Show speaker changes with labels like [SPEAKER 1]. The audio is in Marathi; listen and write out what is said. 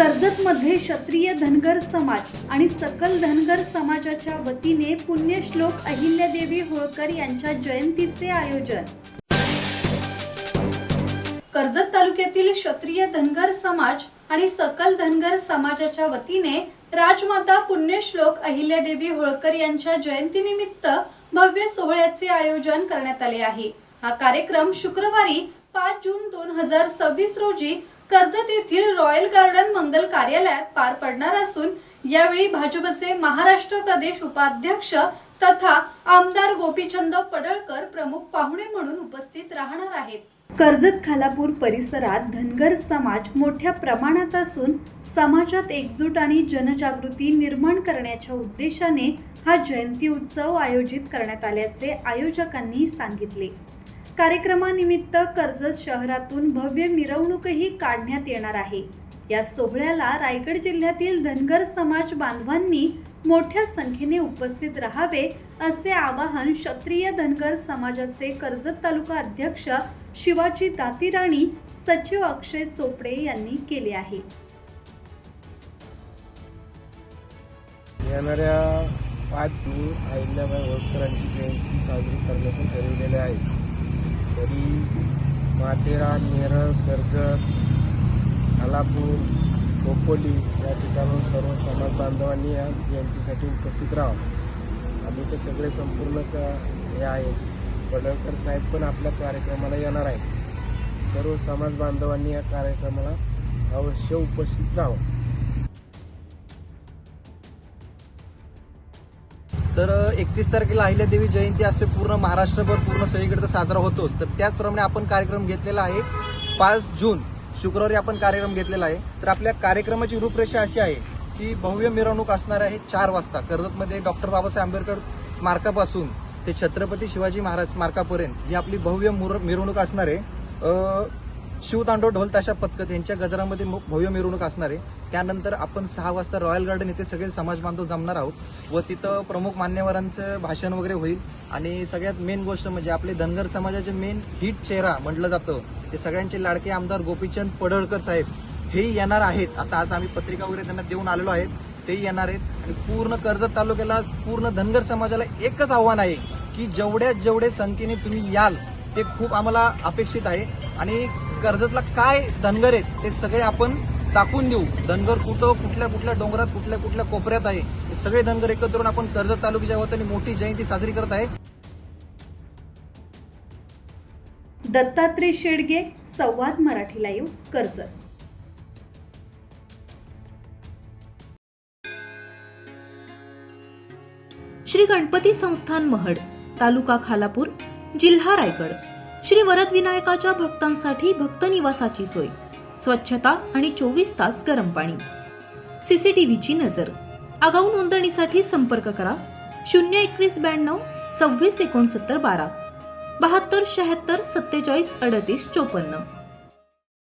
[SPEAKER 1] कर्जतमध्ये क्षत्रिय धनगर समाज आणि सकल धनगर समाजाच्या वतीने पुण्यश्लोक अहिल्यादेवी होळकर यांच्या जयंतीचे आयोजन। कर्जत तालुक्यातील क्षत्रिय धनगर समाज आणि सकल धनगर समाजाच्या वतीने राजमाता पुण्यश्लोक अहिल्यादेवी होळकर यांच्या जयंतीनिमित्त भव्य सोहळ्याचे आयोजन करण्यात आले आहे। हा कार्यक्रम शुक्रवारी 5 जून 2026 रोजी कर्जत येथील रॉयल गार्डन मंगल कार्यालयात पार पडणार असून यावेळी भाजपचे महाराष्ट्र प्रदेश उपाध्यक्ष तथा आमदार गोपीचंद पडळकर प्रमुख पाहुणे म्हणून उपस्थित राहणार आहेत। कर्जत खालापूर परिसरात धनगर समाज मोठ्या प्रमाणात असून समाजात एकजूट आणि जनजागृती निर्माण करण्याच्या उद्देशाने हा जयंती उत्सव आयोजित करण्यात आल्याचे आयोजकांनी सांगितले। कार्यक्रमानिमित्त कर्जत शहरातून भव्य मिरवणूकही काढण्यात येणार आहे। या सोहळ्याला रायगड जिल्ह्यातील धनगर समाज बांधवांनी मोठ्या संख्येने उपस्थित राहावे असे आवाहन क्षत्रिय धनगर समाजाचे कर्जत तालुका अध्यक्ष शिवाजी दातीराणी, सचिव अक्षय चोपडे यांनी केले आहे।
[SPEAKER 2] येणाऱ्या 5 जून अहिल्याबाई होळकरांची जयंती साजरी करण्याचे ठरवलेले आहे। तरी माथेरान, नेरळ, कर्जत, खालापूर, खोपोली या ठिकाणून सर्व समाज बांधवांनी या जयंतीसाठी उपस्थित राहावं। आम्ही ते सगळे संपूर्ण हे आहेत। पडळकर साहेब पण आपल्या कार्यक्रमाला येणार आहेत। सर्व समाज बांधवांनी या कार्यक्रमाला अवश्य उपस्थित राहावं।
[SPEAKER 3] तर 31 तारखेला अहिल्यादेवी जयंती असे पूर्ण महाराष्ट्रभर पूर्ण सगळीकडे साजरा होतोच। तर त्याचप्रमाणे आपण कार्यक्रम घेतलेला आहे 5 जून शुक्रवारी आपण कार्यक्रम घेतलेला आहे। तर आपल्या कार्यक्रमाची रूपरेषा अशी आहे की भव्य मिरवणूक असणार आहे 4 वाजता कर्जतमध्ये डॉक्टर बाबासाहेब आंबेडकर स्मारकापासून ते छत्रपती शिवाजी महाराज स्मारकापर्यंत ही आपली भव्य मिरवणूक असणार आहे। शिवतांडव ढोल ताशा पथक यांच्या गजरामध्ये भव्य मिरवणूक असणार आहे। त्यानंतर आपण 6 वाजता रॉयल गार्डन येथे सगळे समाज बांधव जमणार आहोत व तिथं प्रमुख मान्यवरांचं भाषण वगैरे होईल। आणि सगळ्यात मेन गोष्ट म्हणजे आपले धनगर समाजाचे मेन हिट चेहरा म्हटलं जातं ते सगळ्यांचे लाडके आमदार गोपीचंद पडळकर साहेब हेही येणार आहेत। आता आज आम्ही पत्रिका वगैरे त्यांना देऊन आलेलो आहेत, तेही येणार आहेत। आणि पूर्ण कर्जत तालुक्याला पूर्ण धनगर समाजाला एकच आव्हान आहे की जेवढे संख्येने तुम्ही याल ते खूप आम्हाला अपेक्षित आहे। आणि कर्जतला काय धनगर आहेत ते सगळे आपण दाखवून देऊ। धनगर कुठल्या डोंगरात कुठल्या कोपऱ्यात आहे हे सगळे धनगर एकत्र येऊन आपण कर्जत तालुक्याच्या वतीने मोठी जयंती साजरी करत आहे।
[SPEAKER 1] दत्तात्रय शेडगे, संवाद मराठी लाईव्ह, कर्जत।
[SPEAKER 4] श्री गणपती संस्थान महड, तालुका खालापूर, जिल्हा रायगड। श्री वरद विनायकाच्या भक्तांसाठी भक्त निवासाची सोय, स्वच्छता आणि 24 तास गरम पाणी, सीसीटीव्हीची नजर। आगाऊ नोंदणीसाठी संपर्क करा 021 92 26 69 12 72 76 47 38 54।